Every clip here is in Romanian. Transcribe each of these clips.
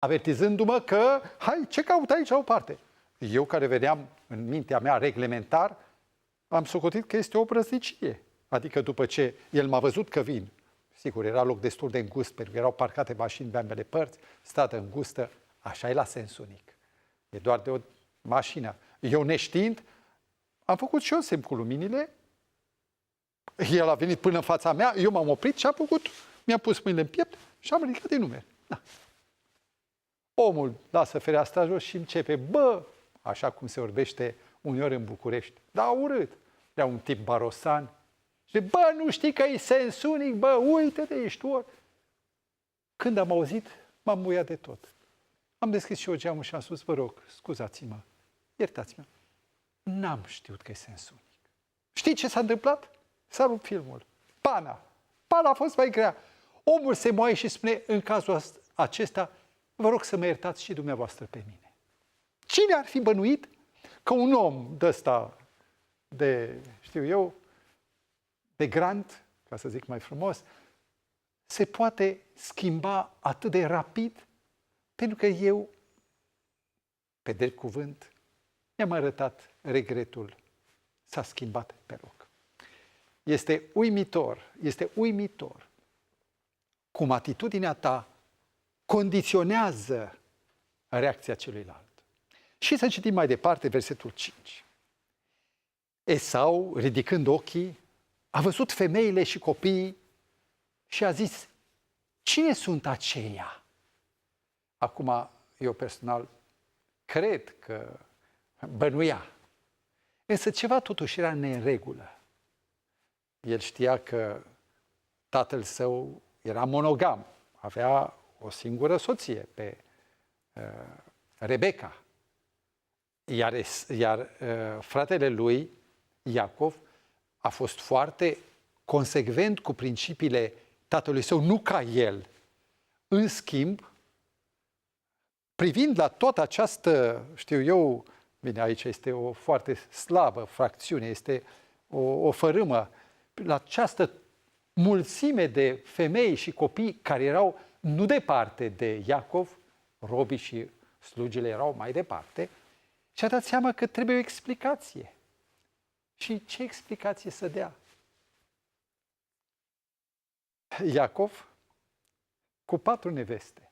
avertizându-mă că, hai, ce caut aici la o parte? Eu, care vedeam în mintea mea reglementar, am socotit că este o brăznicie. Adică după ce el m-a văzut că vin, sigur, era loc destul de îngust, pentru că erau parcate mașini pe ambele părți, stată îngustă, așa e la sens unic. E doar de o mașină. Eu neștiind, am făcut și eu semn cu luminile, el a venit până în fața mea, eu m-am oprit și am făcut, mi-am pus mâinile în piept și am ridicat din numeri. Da. Omul lasă fereastra jos și începe, bă, așa cum se vorbește uneori în București, dar urât. Era un tip barosan. Și bă, nu știi că e sens unic, bă, uite-te, ești ori. Când am auzit, m-am muiat de tot. Am deschis și eu geamul și am spus, vă rog, scuzați-mă, iertați-mă, n-am știut că e sens unic. Știi ce s-a întâmplat? S-a rupt filmul. Pana a fost mai grea. Omul se moaie și spune, în cazul acesta, vă rog să mă iertați și dumneavoastră pe mine. Cine ar fi bănuit că un om de ăsta, de, știu eu, de grant, ca să zic mai frumos, se poate schimba atât de rapid? Pentru că eu, pe drept cuvânt, mi-am arătat regretul. S-a schimbat pe loc. Este uimitor cum atitudinea ta condiționează reacția celuilalt. Și să citim mai departe versetul 5. Esau, ridicând ochii, a văzut femeile și copiii și a zis, cine sunt aceia? Acum, eu personal cred că bănuia. Însă ceva totuși era neregulă. El știa că tatăl său era monogam, avea o singură soție, pe Rebecca. Iar fratele lui, Iacov, a fost foarte consecvent cu principiile tatălui său, nu ca el. În schimb, privind la toată această, știu eu, bine, aici este o foarte slabă fracțiune, este o fărâmă, la această mulțime de femei și copii care erau nu departe de Iacov, robii și slugile erau mai departe, și a dat seama că trebuie o explicație. Și ce explicație să dea? Iacov cu 4 neveste.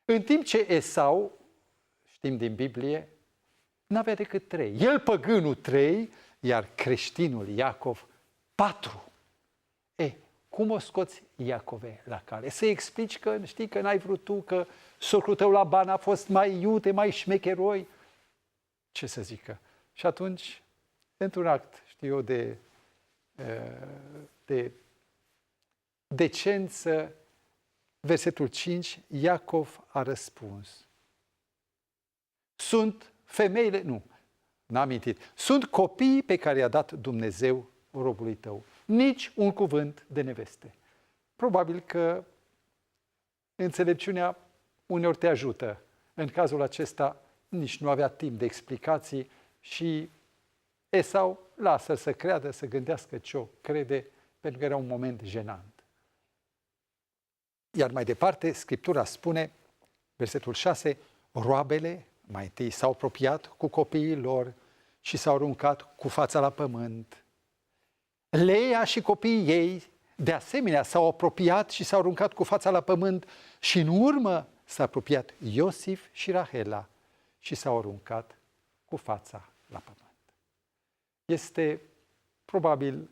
În timp ce Esau, știm din Biblie, n-avea decât 3. El, păgânul, 3, iar creștinul Iacov 4. Cum o scoți, Iacove, la cale? Să-i explici că știi că n-ai vrut tu, că socrul tău Laban a fost mai iute, mai șmecheroi. Ce să zică? Și atunci, într-un act, știu eu, de decență, versetul 5, Iacov a răspuns. Sunt femeile, n-am mintit, sunt copiii pe care i-a dat Dumnezeu robului tău. Nici un cuvânt de neveste. Probabil că înțelepciunea uneori te ajută. În cazul acesta nici nu avea timp de explicații și Esau lasă să creadă, să gândească ce o crede, pentru că era un moment jenant. Iar mai departe, Scriptura spune, versetul 6, roabele mai întâi s-au apropiat cu copiii lor și s-au aruncat cu fața la pământ. Leia și copiii ei, de asemenea, s-au apropiat și s-au aruncat cu fața la pământ și în urmă s-a apropiat Iosif și Rahela și s-au aruncat cu fața la pământ. Este probabil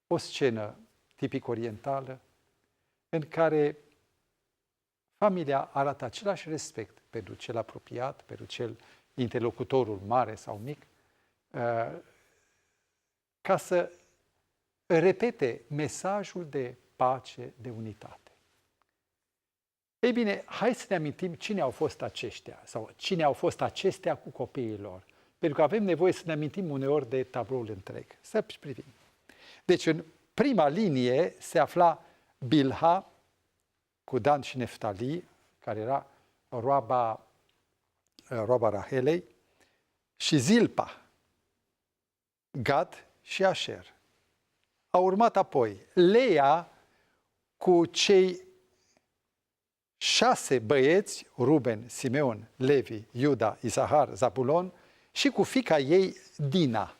o scenă tipic orientală în care familia arată același respect pentru cel apropiat, pentru cel interlocutorul mare sau mic, ca să repete mesajul de pace, de unitate. Ei bine, hai să ne amintim cine au fost aceștia sau cine au fost acestea cu copiii lor. Pentru că avem nevoie să ne amintim uneori de tabloul întreg. Să privim. Deci în prima linie se afla Bilha cu Dan și Neftali, care era roaba Rahelei, și Zilpa, Gad și Asher. A urmat apoi Leia cu cei 6 băieți, Ruben, Simeon, Levi, Iuda, Isahar, Zabulon, și cu fiica ei Dina.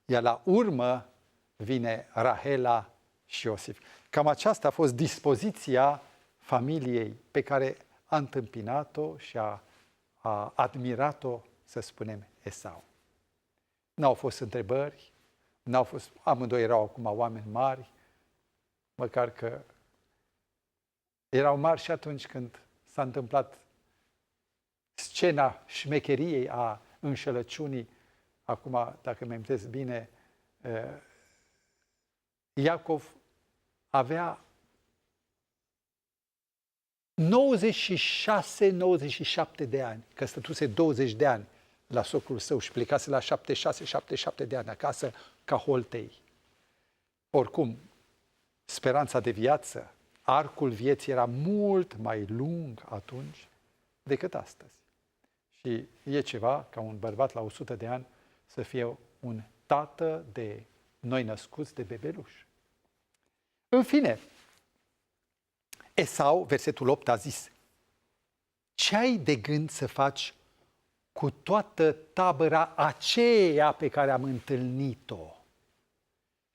Iar la urmă vine Rahela și Iosif. Cam aceasta a fost dispoziția familiei pe care a întâmpinat-o și a admirat-o, să spunem, Esau. N-au fost întrebări, amândoi erau acum oameni mari, măcar că erau mari și atunci când s-a întâmplat scena șmecheriei, a înșelăciunii. Acum, dacă mi amintesc bine, Iacov avea 96-97 de ani, că stătuse 20 de ani la socrul său și plecase la 76-77 de ani acasă ca holtei. Oricum, speranța de viață, arcul vieții era mult mai lung atunci decât astăzi. Și e ceva ca un bărbat la 100 de ani să fie un tată de noi născuți, de bebeluși. În fine, Esau, versetul 8, a zis: ce ai de gând să faci cu toată tabăra aceea pe care am întâlnit-o?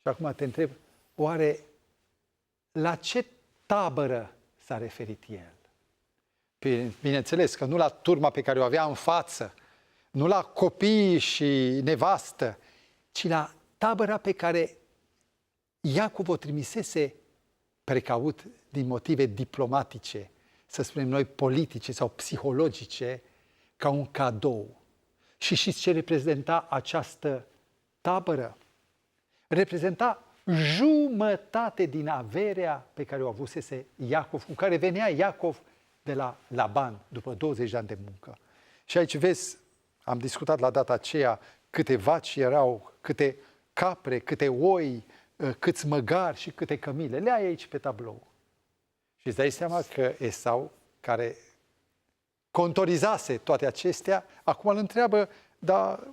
Și acum te întreb, oare la ce tabără s-a referit el? Bineînțeles că nu la turma pe care o avea în față, nu la copii și nevastă, ci la tabăra pe care Iacov o trimisese precaut din motive diplomatice, să spunem noi politice sau psihologice, ca un cadou. Și știți ce reprezenta această tabără? Reprezenta jumătate din averea pe care o avusese Iacov, cu care venea Iacov de la Laban, după 20 de ani de muncă. Și aici vezi, am discutat la data aceea câte vaci erau, câte capre, câte oi, câți măgari și câte cămile. Le ai aici pe tablou. Și îți dai seama că Esau, care contorizase toate acestea, acum îl întreabă, dar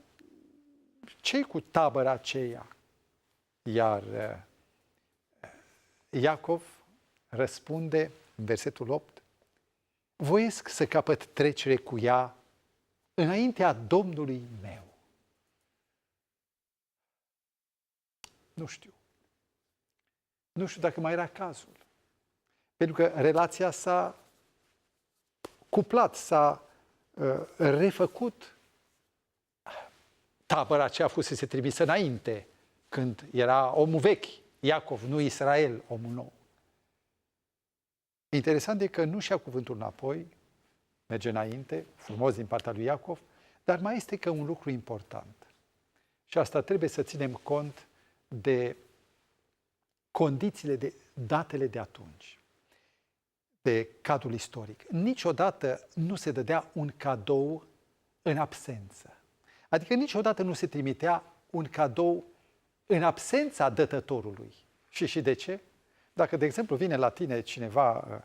ce-i cu tabăra aceea? Iar Iacov răspunde în versetul 8: voiesc să capăt trecere cu ea înaintea Domnului meu. Nu știu. Nu știu dacă mai era cazul. Pentru că relația s-a cuplat, s-a refăcut. Tabăra aceea fusese trimisă înainte, când era omul vechi, Iacov, nu Israel, omul nou. Interesant e că nu și-a cuvântul înapoi, merge înainte, frumos din partea lui Iacov, dar mai este că un lucru important. Și asta trebuie să ținem cont de condițiile, de datele de atunci, de cadrul istoric. Niciodată nu se dădea un cadou în absență. Adică niciodată nu se trimitea un cadou în absența dătătorului. Și de ce? Dacă, de exemplu, vine la tine cineva,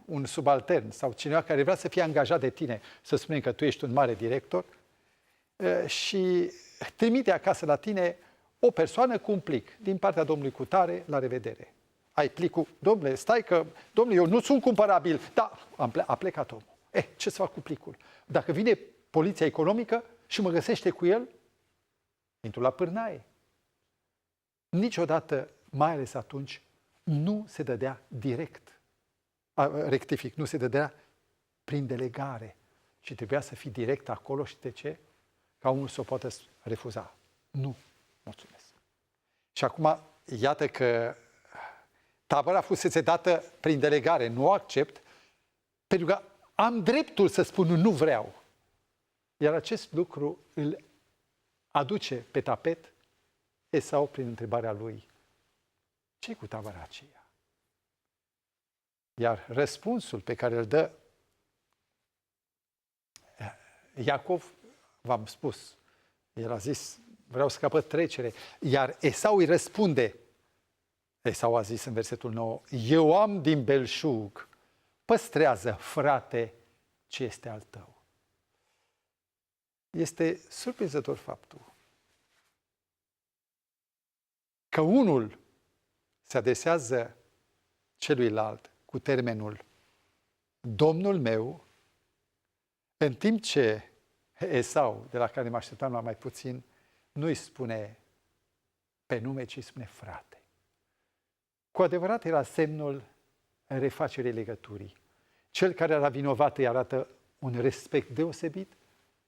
un subaltern sau cineva care vrea să fie angajat de tine, să spunem că tu ești un mare director, și trimite acasă la tine o persoană cu un plic din partea domnului cutare, la revedere. Ai plicul, domnule, stai că, domnule, eu nu sunt cumpărabil, dar a plecat omul. Ce să fac cu plicul? Dacă vine poliția economică și mă găsește cu el, intru la pârnaie. Niciodată, mai ales atunci, nu se dădea direct. Rectific, nu se dădea prin delegare. Și trebuia să fii direct acolo. Și de ce? Ca unul să o poată refuza. Nu, mulțumesc. Și acum, iată că tabăra fusese dată prin delegare. Nu o accept, pentru că am dreptul să spun nu vreau. Iar acest lucru îl aduce pe tapet Esau prin întrebarea lui: ce-i cu tabăra aceea? Iar răspunsul pe care îl dă Iacov, v-am spus, el a zis: vreau să capăt trecere. Iar Esau îi răspunde. Esau a zis în versetul 9: eu am din belșug, păstrează, frate, ce este al tău. Este surprinzător faptul că unul se adresează celuilalt cu termenul Domnul meu, în timp ce Esau, de la care mă așteptam la mai puțin, nu îi spune pe nume, ci îi spune frate. Cu adevărat era semnul refacerii legăturii. Cel care era vinovat îi arată un respect deosebit,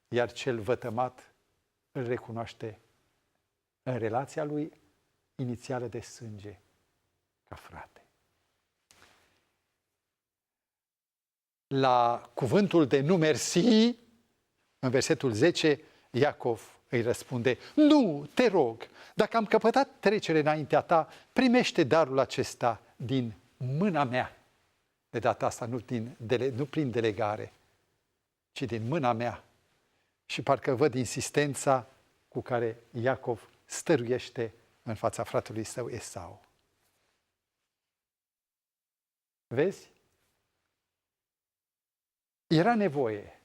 iar cel vătămat îl recunoaște în relația lui inițială de sânge ca frate. La cuvântul de nu mersi, în versetul 10, Iacov îi răspunde: nu, te rog, dacă am căpătat trecere înaintea ta, primește darul acesta din mâna mea. De data asta nu prin delegare, ci din mâna mea. Și parcă văd insistența cu care Iacov stăruiește în fața fratelui său Esau. Vezi? Era nevoie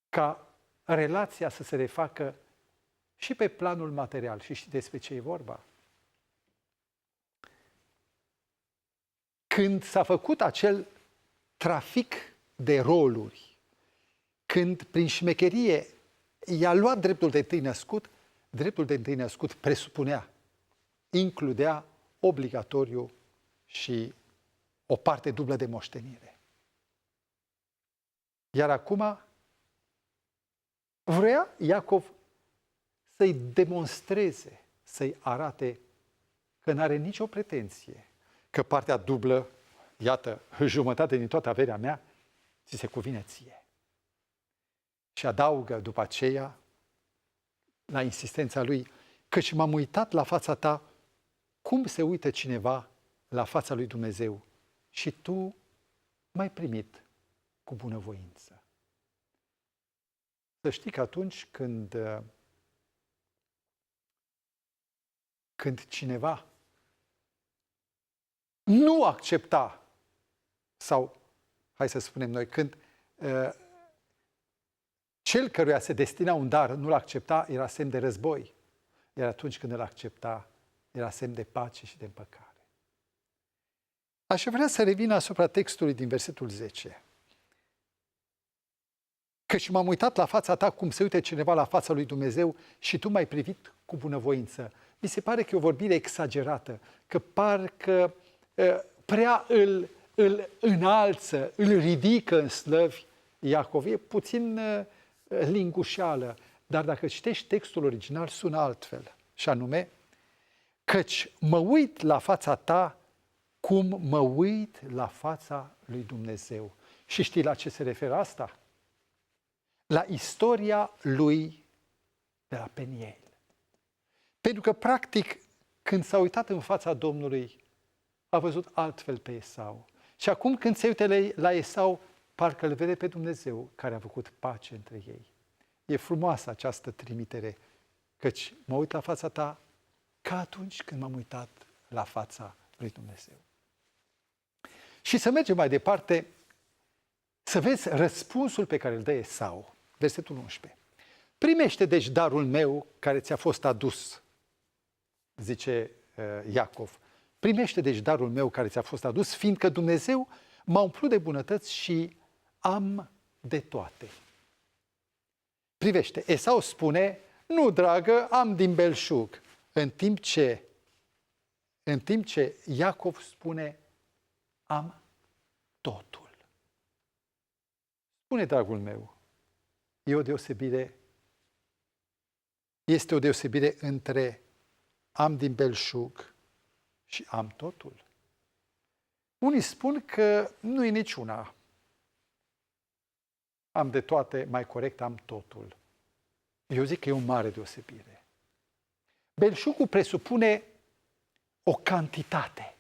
ca relația să se refacă și pe planul material. Și știi despre ce e vorba? Când s-a făcut acel trafic de roluri, când prin șmecherie i-a luat dreptul de întâi născut, dreptul de întâi născut presupunea, includea obligatoriu și o parte dublă de moștenire. Iar acum vrea Iacov să-i demonstreze, să-i arate că n-are nicio pretenție, că partea dublă, iată, jumătate din toată averea mea, ți se cuvine ție. Și adaugă după aceea, la insistența lui, căci m-am uitat la fața ta cum se uită cineva la fața lui Dumnezeu și tu m-ai primit cu bunăvoință. Să știi că atunci când cineva nu accepta, sau, hai să spunem noi, când cel căruia se destina un dar nu-l accepta, era semn de război. Iar atunci când îl accepta, era semn de pace și de împăcare. Aș vrea să revin asupra textului din versetul 10. Căci m-am uitat la fața ta cum se uită cineva la fața lui Dumnezeu și tu m-ai privit cu bunăvoință. Mi se pare că e o vorbire exagerată, că parcă prea îl înalță, îl ridică în slăvi Iacov. E puțin lingușeală, dar dacă citești textul original sună altfel. Și anume, căci mă uit la fața ta cum mă uit la fața lui Dumnezeu. Și știi la ce se referă asta? La istoria lui de la Peniel. Pentru că, practic, când s-a uitat în fața Domnului, a văzut altfel pe Esau. Și acum când se uită la Esau, parcă îl vede pe Dumnezeu care a făcut pace între ei. E frumoasă această trimitere, căci mă uit la fața ta ca atunci când m-am uitat la fața lui Dumnezeu. Și să mergem mai departe, să vezi răspunsul pe care îl dă Esau. Versetul 11. Primește deci darul meu care ți-a fost adus, zice Iacov. Primește deci darul meu care ți-a fost adus, fiindcă Dumnezeu m-a umplut de bunătăți și am de toate. Privește, Esau spune, nu, dragă, am din belșug, în timp ce Iacov spune, am totul. Spune, dragul meu, este o deosebire între am din belșug și am totul. Unii spun că nu e niciuna. Am de toate, mai corect, am totul. Eu zic că e o mare deosebire. Belșugul presupune o cantitate,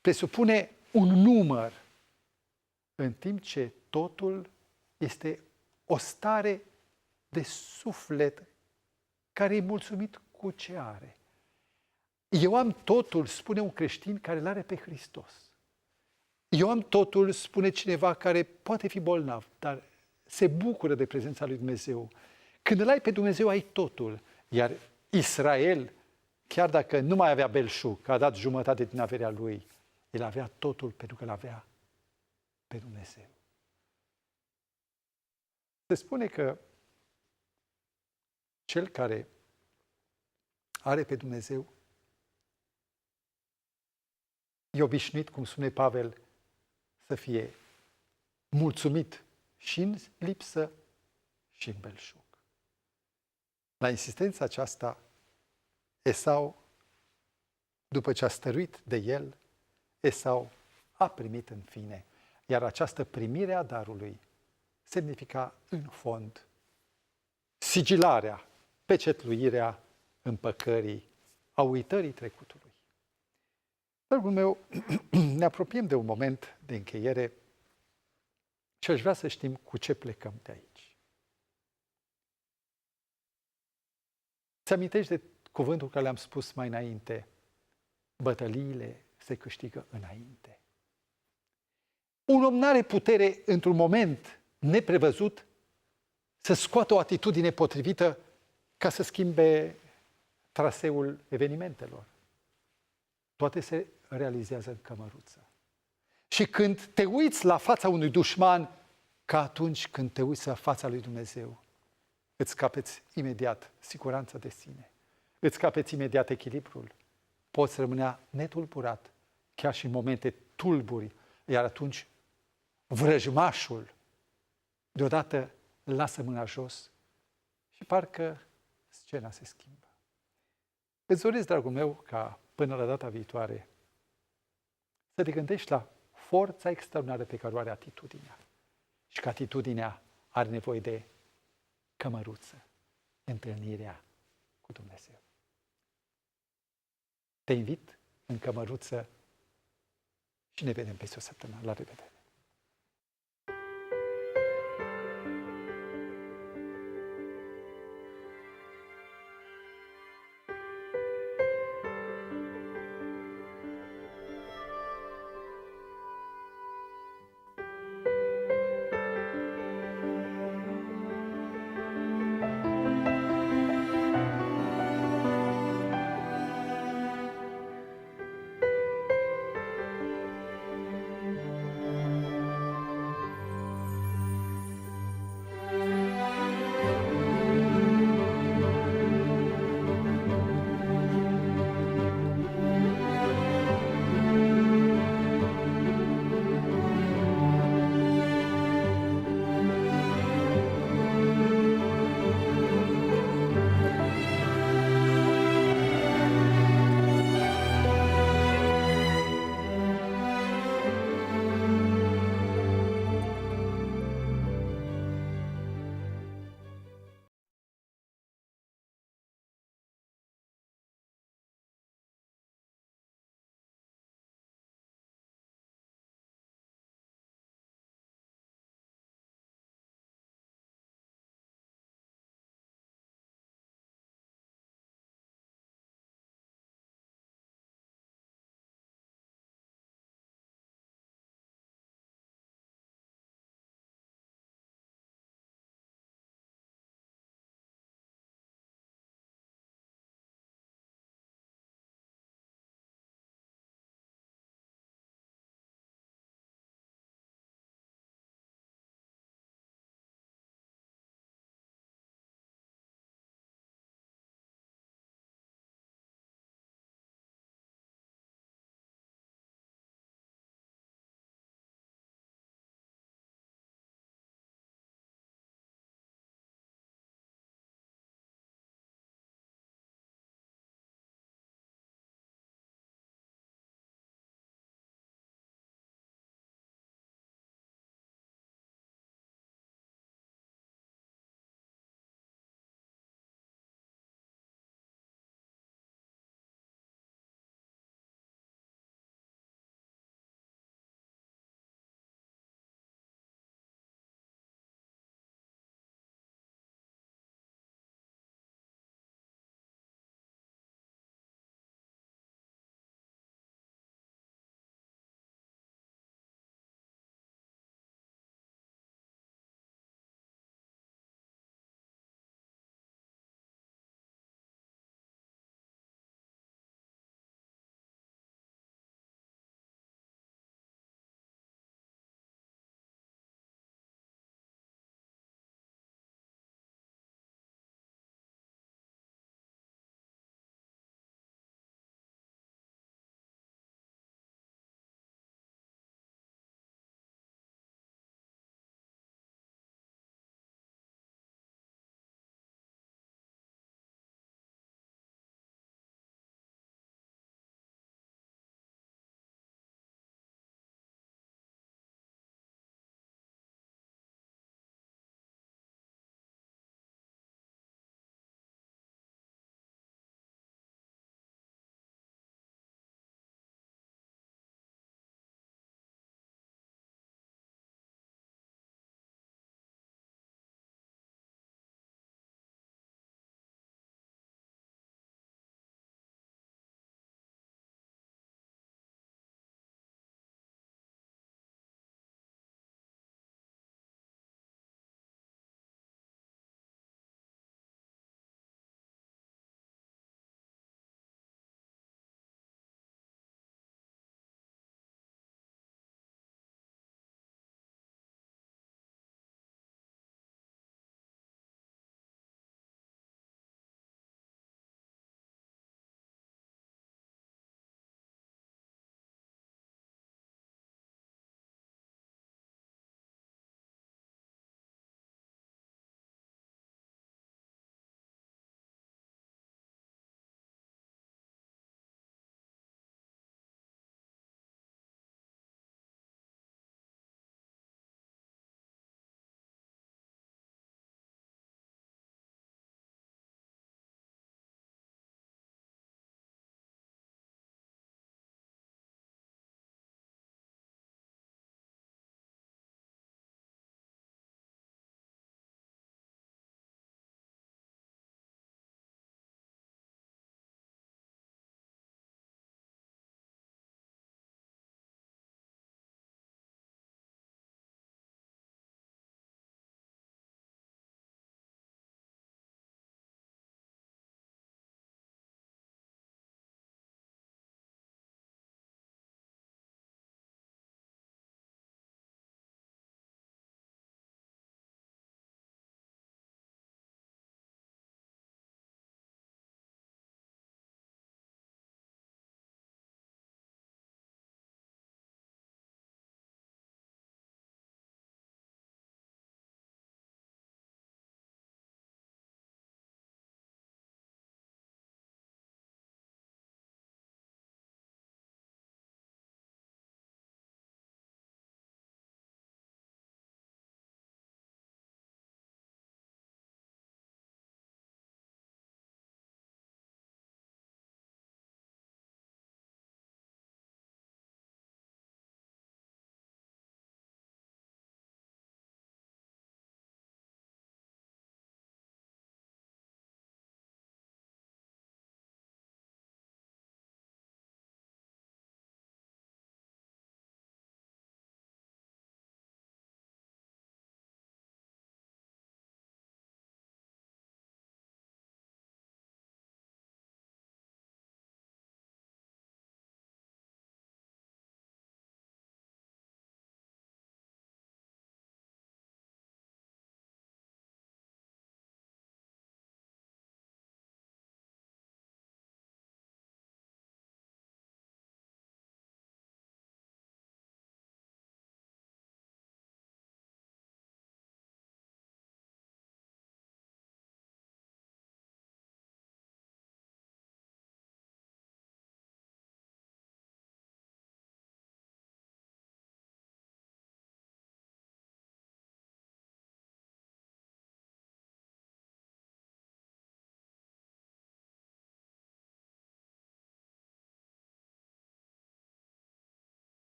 presupune un număr, în timp ce totul este o stare de suflet care e mulțumit cu ce are. Eu am totul, spune un creștin care îl are pe Hristos. Eu am totul, spune cineva care poate fi bolnav, dar se bucură de prezența lui Dumnezeu. Când îl ai pe Dumnezeu, ai totul. Iar Israel, chiar dacă nu mai avea belșug, că a dat jumătate din averea lui, el avea totul pentru că îl avea pe Dumnezeu. Se spune că cel care are pe Dumnezeu e obișnuit, cum spune Pavel, să fie mulțumit și în lipsă și în belșug. La insistența aceasta, Esau, după ce a stăruit de el, Esau a primit în fine. Iar această primire a darului semnifica, în fond, sigilarea, pecetluirea împăcării, a uitării trecutului. Dragul meu, ne apropiem de un moment de încheiere și aș vrea să știm cu ce plecăm de aici. Ți-amintești de cuvântul care le-am spus mai înainte? Bătăliile se câștigă înainte. Un om n-are putere într-un moment neprevăzut să scoată o atitudine potrivită ca să schimbe traseul evenimentelor. Toate se realizează în cămăruță. Și când te uiți la fața unui dușman, ca atunci când te uiți la fața lui Dumnezeu, îți capeți imediat siguranța de sine, îți capeți imediat echilibrul, poți rămâne netulburat, chiar și în momente tulburi, iar atunci vrăjmașul deodată lasă mâna jos și parcă scena se schimbă. Îți doresc, dragul meu, ca până la data viitoare să te gândești la forța extraordinară pe care o are atitudinea și că atitudinea are nevoie de cămăruță, întâlnirea cu Dumnezeu. Te invit în cămăruță și ne vedem peste o săptămână. La revedere!